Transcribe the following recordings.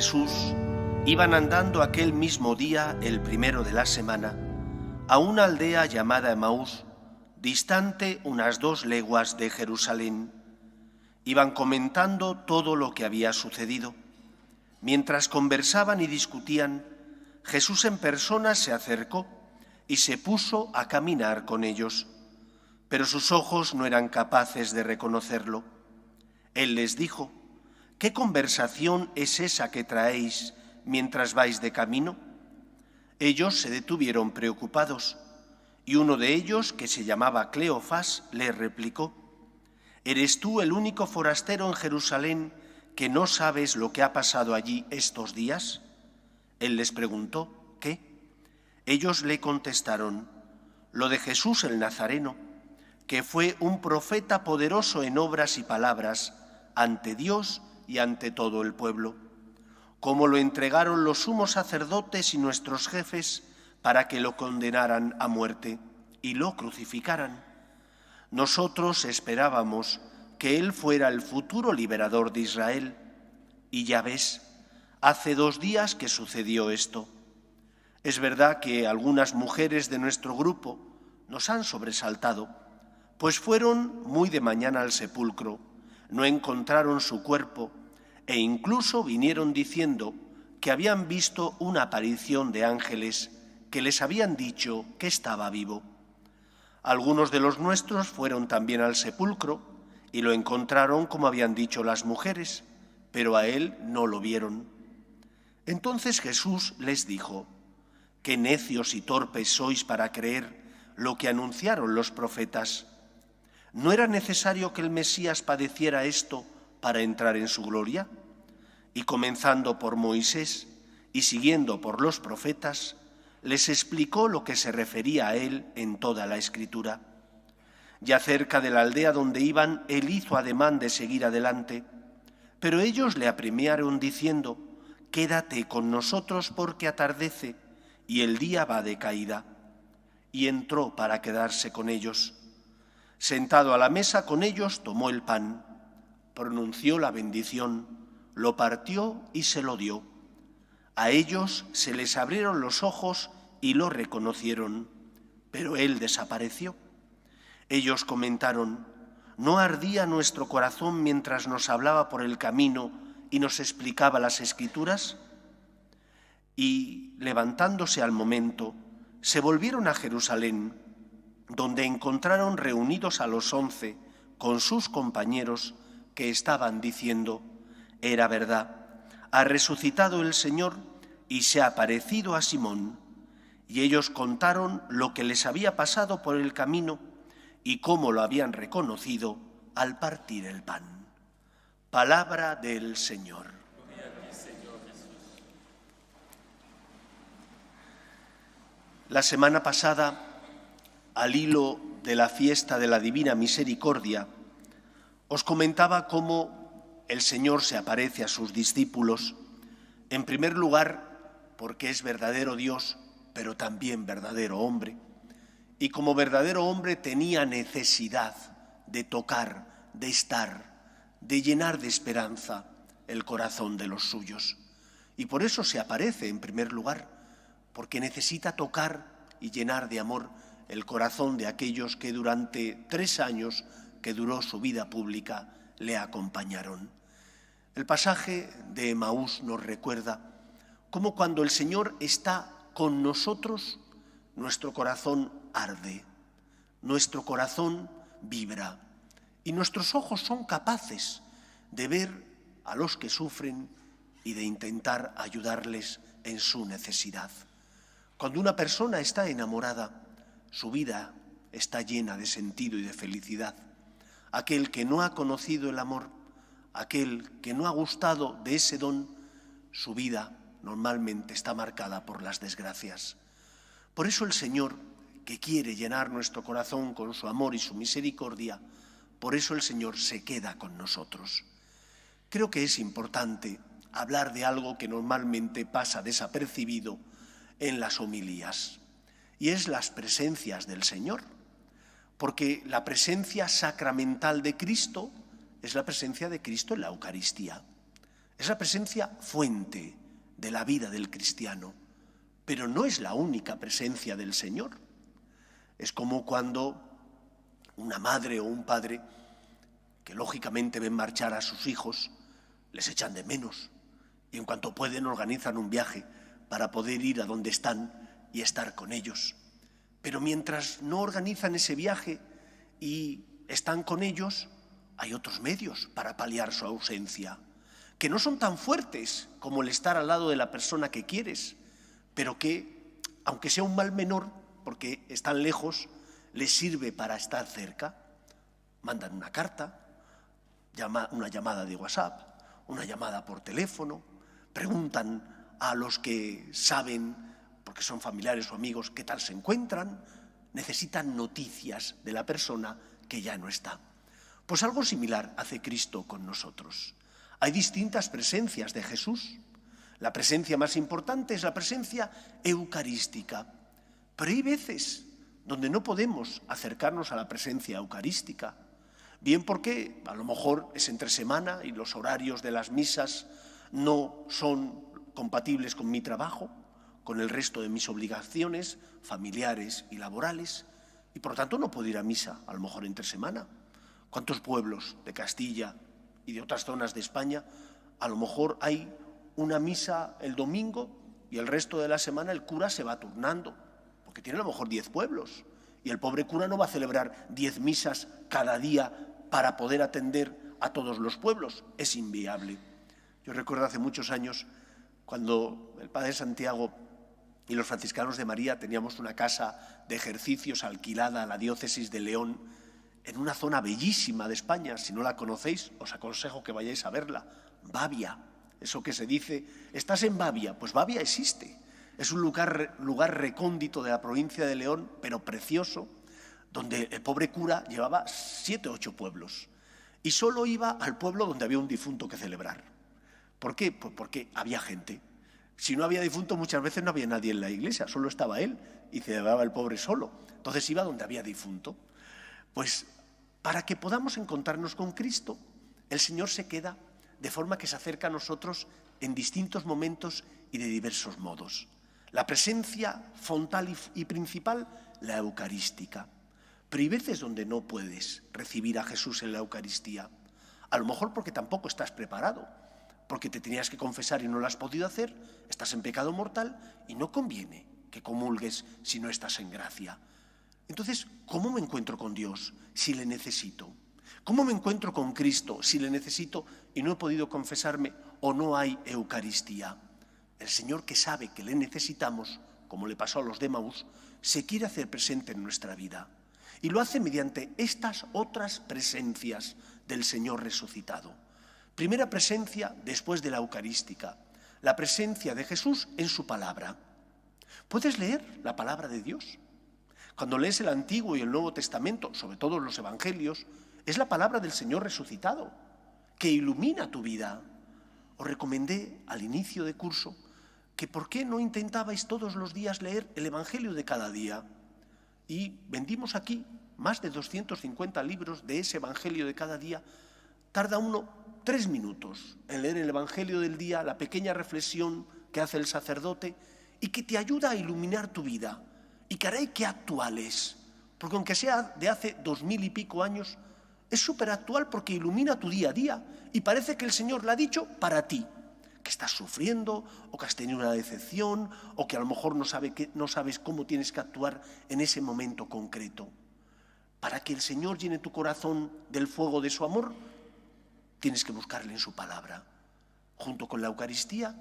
Jesús iban andando aquel mismo día, el primero de la semana, a una aldea llamada Emaús, distante unas 2 leguas de Jerusalén. Iban comentando todo lo que había sucedido. Mientras conversaban y discutían, Jesús en persona se acercó y se puso a caminar con ellos, pero sus ojos no eran capaces de reconocerlo. Él les dijo: ¿qué conversación es esa que traéis mientras vais de camino? Ellos se detuvieron preocupados, y uno de ellos, que se llamaba Cleofás, le replicó: ¿eres tú el único forastero en Jerusalén que no sabes lo que ha pasado allí estos días? Él les preguntó: ¿qué? Ellos le contestaron: lo de Jesús el Nazareno, que fue un profeta poderoso en obras y palabras ante Dios y ante todo el pueblo, como lo entregaron los sumos sacerdotes y nuestros jefes para que lo condenaran a muerte y lo crucificaran. Nosotros esperábamos que él fuera el futuro liberador de Israel, y ya ves, hace 2 días que sucedió esto. Es verdad que algunas mujeres de nuestro grupo nos han sobresaltado, pues fueron muy de mañana al sepulcro, no encontraron su cuerpo e incluso vinieron diciendo que habían visto una aparición de ángeles que les habían dicho que estaba vivo. Algunos de los nuestros fueron también al sepulcro y lo encontraron como habían dicho las mujeres, pero a él no lo vieron. Entonces Jesús les dijo: «Qué necios y torpes sois para creer lo que anunciaron los profetas. ¿No era necesario que el Mesías padeciera esto para entrar en su gloria?» Y comenzando por Moisés y siguiendo por los profetas, les explicó lo que se refería a él en toda la Escritura. Ya cerca de la aldea donde iban, él hizo ademán de seguir adelante, pero ellos le apremiaron diciendo: «Quédate con nosotros porque atardece y el día va de caída». Y entró para quedarse con ellos. Sentado a la mesa con ellos, tomó el pan, pronunció la bendición, lo partió y se lo dio. A ellos se les abrieron los ojos y lo reconocieron, pero él desapareció. Ellos comentaron: ¿no ardía nuestro corazón mientras nos hablaba por el camino y nos explicaba las Escrituras? Y, levantándose al momento, se volvieron a Jerusalén, donde encontraron reunidos a los 11 con sus compañeros, que estaban diciendo: «Era verdad, ha resucitado el Señor y se ha aparecido a Simón». Y ellos contaron lo que les había pasado por el camino y cómo lo habían reconocido al partir el pan. Palabra del Señor. La semana pasada, al hilo de la fiesta de la Divina Misericordia, os comentaba cómo el Señor se aparece a sus discípulos, en primer lugar porque es verdadero Dios, pero también verdadero hombre, y como verdadero hombre tenía necesidad de tocar, de estar, de llenar de esperanza el corazón de los suyos. Y por eso se aparece en primer lugar, porque necesita tocar y llenar de amor el corazón de aquellos que durante 3 años que duró su vida pública le acompañaron. El pasaje de Emaús nos recuerda cómo cuando el Señor está con nosotros, nuestro corazón arde, nuestro corazón vibra y nuestros ojos son capaces de ver a los que sufren y de intentar ayudarles en su necesidad. Cuando una persona está enamorada, su vida está llena de sentido y de felicidad. Aquel que no ha conocido el amor, aquel que no ha gustado de ese don, su vida normalmente está marcada por las desgracias. Por eso el Señor, que quiere llenar nuestro corazón con su amor y su misericordia, por eso el Señor se queda con nosotros. Creo que es importante hablar de algo que normalmente pasa desapercibido en las homilías, y es las presencias del Señor, porque la presencia sacramental de Cristo es la presencia de Cristo en la Eucaristía. Es la presencia fuente de la vida del cristiano, pero no es la única presencia del Señor. Es como cuando una madre o un padre, que lógicamente ven marchar a sus hijos, les echan de menos y en cuanto pueden organizan un viaje para poder ir a donde están y estar con ellos. Pero mientras no organizan ese viaje y están con ellos, hay otros medios para paliar su ausencia, que no son tan fuertes como el estar al lado de la persona que quieres, pero que, aunque sea un mal menor, porque están lejos, les sirve para estar cerca. Mandan una carta, una llamada de WhatsApp, una llamada por teléfono, preguntan a los que saben, porque son familiares o amigos, qué tal se encuentran, necesitan noticias de la persona que ya no está. Pues algo similar hace Cristo con nosotros. Hay distintas presencias de Jesús. La presencia más importante es la presencia eucarística, pero hay veces donde no podemos acercarnos a la presencia eucarística, bien porque a lo mejor es entre semana y los horarios de las misas no son compatibles con mi trabajo, con el resto de mis obligaciones familiares y laborales, y por lo tanto no puedo ir a misa, a lo mejor entre semana. ¿Cuántos pueblos de Castilla y de otras zonas de España, a lo mejor hay una misa el domingo y el resto de la semana el cura se va turnando, porque tiene a lo mejor 10 pueblos, y el pobre cura no va a celebrar 10 misas cada día para poder atender a todos los pueblos? Es inviable. Yo recuerdo hace muchos años, cuando el Padre Santiago y los franciscanos de María teníamos una casa de ejercicios alquilada a la diócesis de León, en una zona bellísima de España. Si no la conocéis, os aconsejo que vayáis a verla. Babia, eso que se dice, ¿estás en Babia? Pues Babia existe. Es un lugar recóndito de la provincia de León, pero precioso, donde el pobre cura llevaba 7 o 8 pueblos. Y solo iba al pueblo donde había un difunto que celebrar. ¿Por qué? Pues porque había gente. Si no había difunto, muchas veces no había nadie en la iglesia, solo estaba él y celebraba el pobre solo. Entonces iba donde había difunto. Pues para que podamos encontrarnos con Cristo, el Señor se queda de forma que se acerca a nosotros en distintos momentos y de diversos modos. La presencia frontal y principal, la eucarística. Pero hay veces donde no puedes recibir a Jesús en la Eucaristía. A lo mejor porque tampoco estás preparado, porque te tenías que confesar y no lo has podido hacer, estás en pecado mortal y no conviene que comulgues si no estás en gracia. Entonces, ¿cómo me encuentro con Dios si le necesito? ¿Cómo me encuentro con Cristo si le necesito y no he podido confesarme o no hay Eucaristía? El Señor, que sabe que le necesitamos, como le pasó a los de Emaús, se quiere hacer presente en nuestra vida. Y lo hace mediante estas otras presencias del Señor resucitado. Primera presencia después de la eucarística, la presencia de Jesús en su palabra. ¿Puedes leer la palabra de Dios? Cuando lees el Antiguo y el Nuevo Testamento, sobre todo los Evangelios, es la palabra del Señor resucitado, que ilumina tu vida. Os recomendé al inicio de curso que por qué no intentabais todos los días leer el Evangelio de cada día. Y vendimos aquí más de 250 libros de ese Evangelio de cada día. Tarda uno 3 minutos en leer el Evangelio del día, la pequeña reflexión que hace el sacerdote y que te ayuda a iluminar tu vida. Y caray, qué actual es, porque aunque sea de hace 2000 y pico años, es súper actual porque ilumina tu día a día y parece que el Señor lo ha dicho para ti, que estás sufriendo o que has tenido una decepción o que a lo mejor no sabes cómo tienes que actuar en ese momento concreto. Para que el Señor llene tu corazón del fuego de su amor, tienes que buscarle en su palabra, junto con la Eucaristía,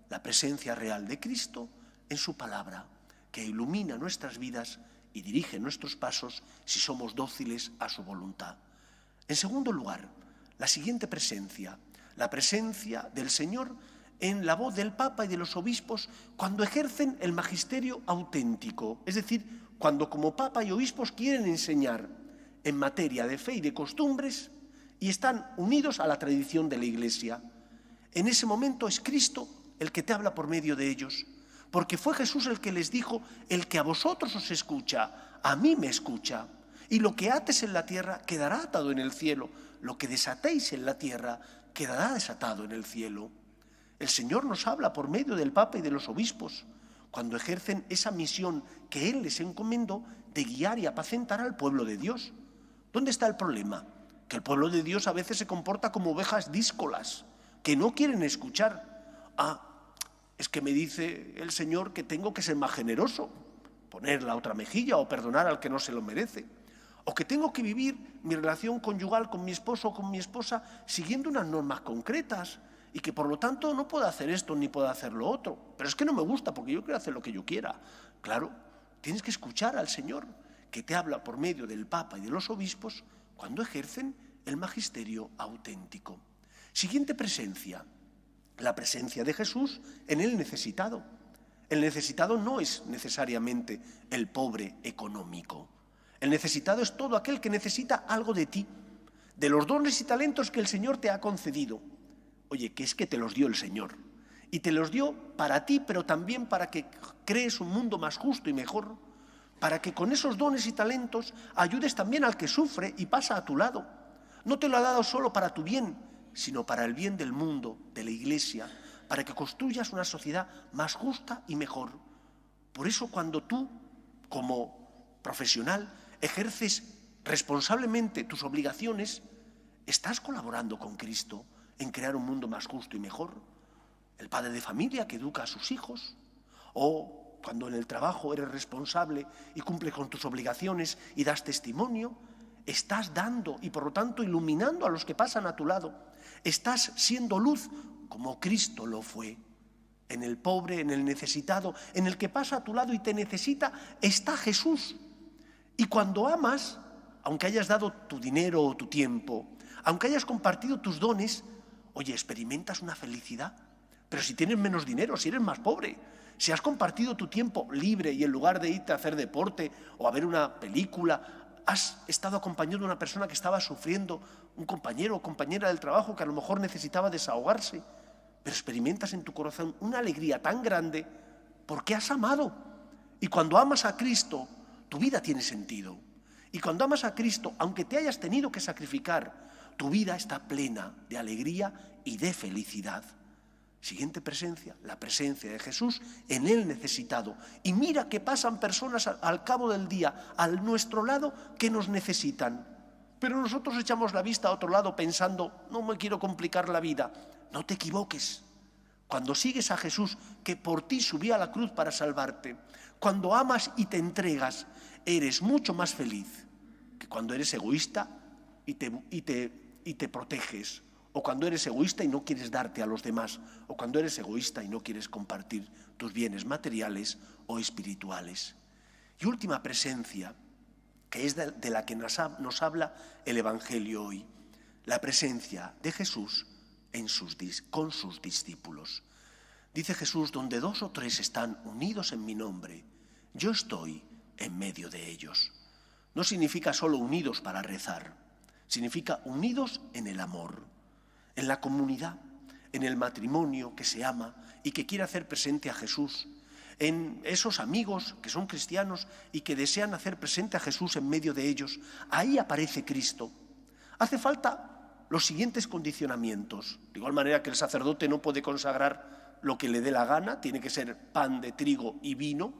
la presencia real de Cristo en su palabra, que ilumina nuestras vidas y dirige nuestros pasos si somos dóciles a su voluntad. En segundo lugar, la siguiente presencia, la presencia del Señor en la voz del Papa y de los obispos cuando ejercen el magisterio auténtico, es decir, cuando como Papa y obispos quieren enseñar en materia de fe y de costumbres y están unidos a la tradición de la Iglesia. En ese momento es Cristo el que te habla por medio de ellos, porque fue Jesús el que les dijo: el que a vosotros os escucha, a mí me escucha, y lo que ates en la tierra quedará atado en el cielo, lo que desatéis en la tierra quedará desatado en el cielo. El Señor nos habla por medio del Papa y de los obispos, cuando ejercen esa misión que Él les encomendó de guiar y apacentar al pueblo de Dios. ¿Dónde está el problema? Que el pueblo de Dios a veces se comporta como ovejas díscolas, que no quieren escuchar. Es que me dice el Señor que tengo que ser más generoso, poner la otra mejilla o perdonar al que no se lo merece. O que tengo que vivir mi relación conyugal con mi esposo o con mi esposa siguiendo unas normas concretas y que por lo tanto no puedo hacer esto ni puedo hacer lo otro. Pero es que no me gusta porque yo quiero hacer lo que yo quiera. Claro, tienes que escuchar al Señor, que te habla por medio del Papa y de los obispos cuando ejercen el magisterio auténtico. Siguiente presencia, la presencia de Jesús en el necesitado. El necesitado no es necesariamente el pobre económico. El necesitado es todo aquel que necesita algo de ti, de los dones y talentos que el Señor te ha concedido. Oye, que es que te los dio el Señor. Y te los dio para ti, pero también para que crees un mundo más justo y mejor, para que con esos dones y talentos ayudes también al que sufre y pasa a tu lado. No te lo ha dado solo para tu bien, sino para el bien del mundo, de la Iglesia, para que construyas una sociedad más justa y mejor. Por eso cuando tú, como profesional, ejerces responsablemente tus obligaciones, estás colaborando con Cristo en crear un mundo más justo y mejor. El padre de familia que educa a sus hijos, o cuando en el trabajo eres responsable y cumples con tus obligaciones y das testimonio, estás dando y por lo tanto iluminando a los que pasan a tu lado. Estás siendo luz como Cristo lo fue. En el pobre, en el necesitado, en el que pasa a tu lado y te necesita, está Jesús. Y cuando amas, aunque hayas dado tu dinero o tu tiempo, aunque hayas compartido tus dones, oye, experimentas una felicidad. Pero si tienes menos dinero, si eres más pobre, si has compartido tu tiempo libre y en lugar de irte a hacer deporte o a ver una película, has estado acompañando a una persona que estaba sufriendo, un compañero o compañera del trabajo que a lo mejor necesitaba desahogarse, pero experimentas en tu corazón una alegría tan grande porque has amado. Y cuando amas a Cristo, tu vida tiene sentido. Y cuando amas a Cristo, aunque te hayas tenido que sacrificar, tu vida está plena de alegría y de felicidad. Siguiente presencia, la presencia de Jesús en el necesitado. Y mira que pasan personas al cabo del día a nuestro lado que nos necesitan. Pero nosotros echamos la vista a otro lado pensando, no me quiero complicar la vida. No te equivoques. Cuando sigues a Jesús, que por ti subió a la cruz para salvarte, cuando amas y te entregas, eres mucho más feliz que cuando eres egoísta y te proteges, o cuando eres egoísta y no quieres darte a los demás, o cuando eres egoísta y no quieres compartir tus bienes materiales o espirituales. Y última presencia, que es de la que nos habla el Evangelio hoy, la presencia de Jesús con sus discípulos. Dice Jesús, donde 2 o 3 están unidos en mi nombre, yo estoy en medio de ellos. No significa solo unidos para rezar, significa unidos en el amor, en la comunidad, en el matrimonio que se ama y que quiere hacer presente a Jesús, en esos amigos que son cristianos y que desean hacer presente a Jesús en medio de ellos. Ahí aparece Cristo. Hace falta los siguientes condicionamientos. De igual manera que el sacerdote no puede consagrar lo que le dé la gana, tiene que ser pan de trigo y vino.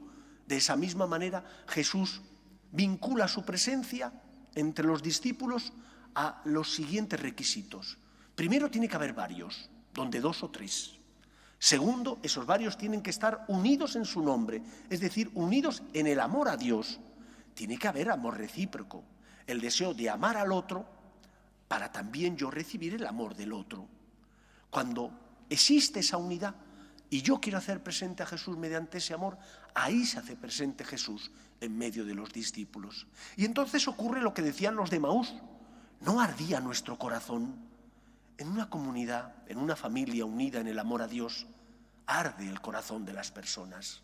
De esa misma manera Jesús vincula su presencia entre los discípulos a los siguientes requisitos. Primero, tiene que haber varios, donde 2 o 3. Segundo, esos varios tienen que estar unidos en su nombre, es decir, unidos en el amor a Dios. Tiene que haber amor recíproco, el deseo de amar al otro para también yo recibir el amor del otro. Cuando existe esa unidad y yo quiero hacer presente a Jesús mediante ese amor, ahí se hace presente Jesús en medio de los discípulos. Y entonces ocurre lo que decían los de Emaús: ¿no ardía nuestro corazón? En una comunidad, en una familia unida en el amor a Dios, arde el corazón de las personas.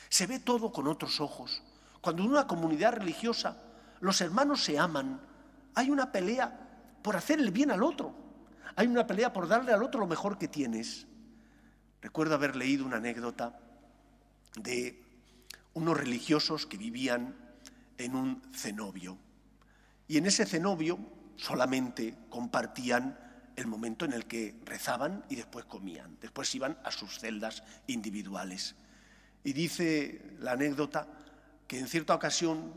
Se ve todo con otros ojos. Cuando en una comunidad religiosa los hermanos se aman, hay una pelea por hacer el bien al otro. Hay una pelea por darle al otro lo mejor que tienes. Recuerdo haber leído una anécdota de unos religiosos que vivían en un cenobio. Y en ese cenobio solamente compartían el momento en el que rezaban y después comían. Después iban a sus celdas individuales. Y dice la anécdota que en cierta ocasión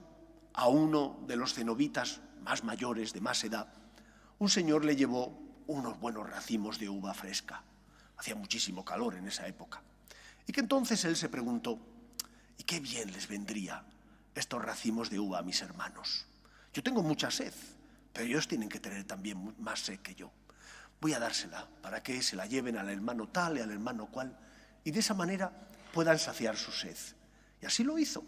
a uno de los cenobitas más mayores, de más edad, un señor le llevó unos buenos racimos de uva fresca. Hacía muchísimo calor en esa época. Y que entonces él se preguntó, ¿y qué bien les vendría estos racimos de uva a mis hermanos? Yo tengo mucha sed, pero ellos tienen que tener también más sed que yo. Voy a dársela para que se la lleven al hermano tal y al hermano cual, y de esa manera puedan saciar su sed. Y así lo hizo.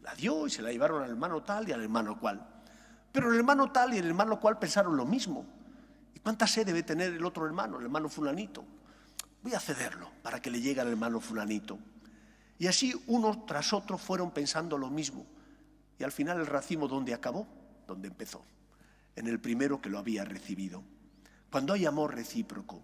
La dio y se la llevaron al hermano tal y al hermano cual. Pero el hermano tal y el hermano cual pensaron lo mismo. ¿Y cuánta sed debe tener el otro hermano, el hermano fulanito? Voy a cederlo para que le llegue al hermano fulanito. Y así uno tras otro fueron pensando lo mismo. Y al final el racimo, ¿dónde acabó? Donde empezó. En el primero que lo había recibido. Cuando hay amor recíproco,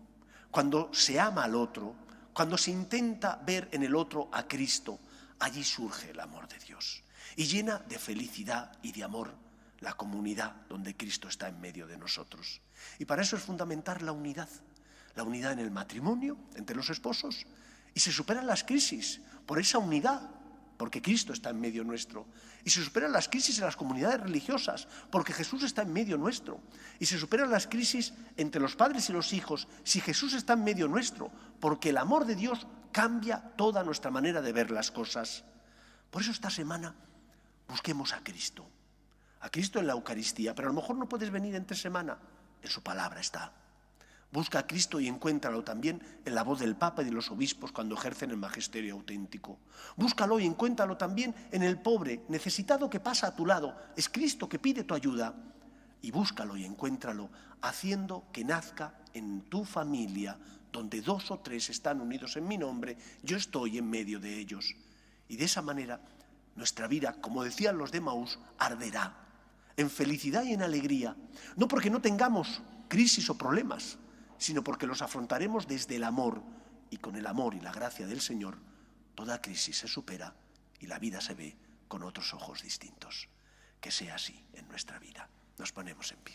cuando se ama al otro, cuando se intenta ver en el otro a Cristo, allí surge el amor de Dios. Y llena de felicidad y de amor la comunidad donde Cristo está en medio de nosotros. Y para eso es fundamental la unidad en el matrimonio, entre los esposos, y se superan las crisis por esa unidad, porque Cristo está en medio nuestro. Y se superan las crisis en las comunidades religiosas, porque Jesús está en medio nuestro. Y se superan las crisis entre los padres y los hijos, si Jesús está en medio nuestro, porque el amor de Dios cambia toda nuestra manera de ver las cosas. Por eso esta semana busquemos a Cristo en la Eucaristía, pero a lo mejor no puedes venir entre semana, en su palabra está. Busca a Cristo y encuéntralo también en la voz del Papa y de los obispos cuando ejercen el magisterio auténtico. Búscalo y encuéntralo también en el pobre, necesitado que pasa a tu lado. Es Cristo que pide tu ayuda. Y búscalo y encuéntralo haciendo que nazca en tu familia, donde 2 o 3 están unidos en mi nombre, yo estoy en medio de ellos. Y de esa manera nuestra vida, como decían los de Emaús, arderá en felicidad y en alegría. No porque no tengamos crisis o problemas, sino porque los afrontaremos desde el amor, y con el amor y la gracia del Señor, toda crisis se supera y la vida se ve con otros ojos distintos. Que sea así en nuestra vida. Nos ponemos en pie.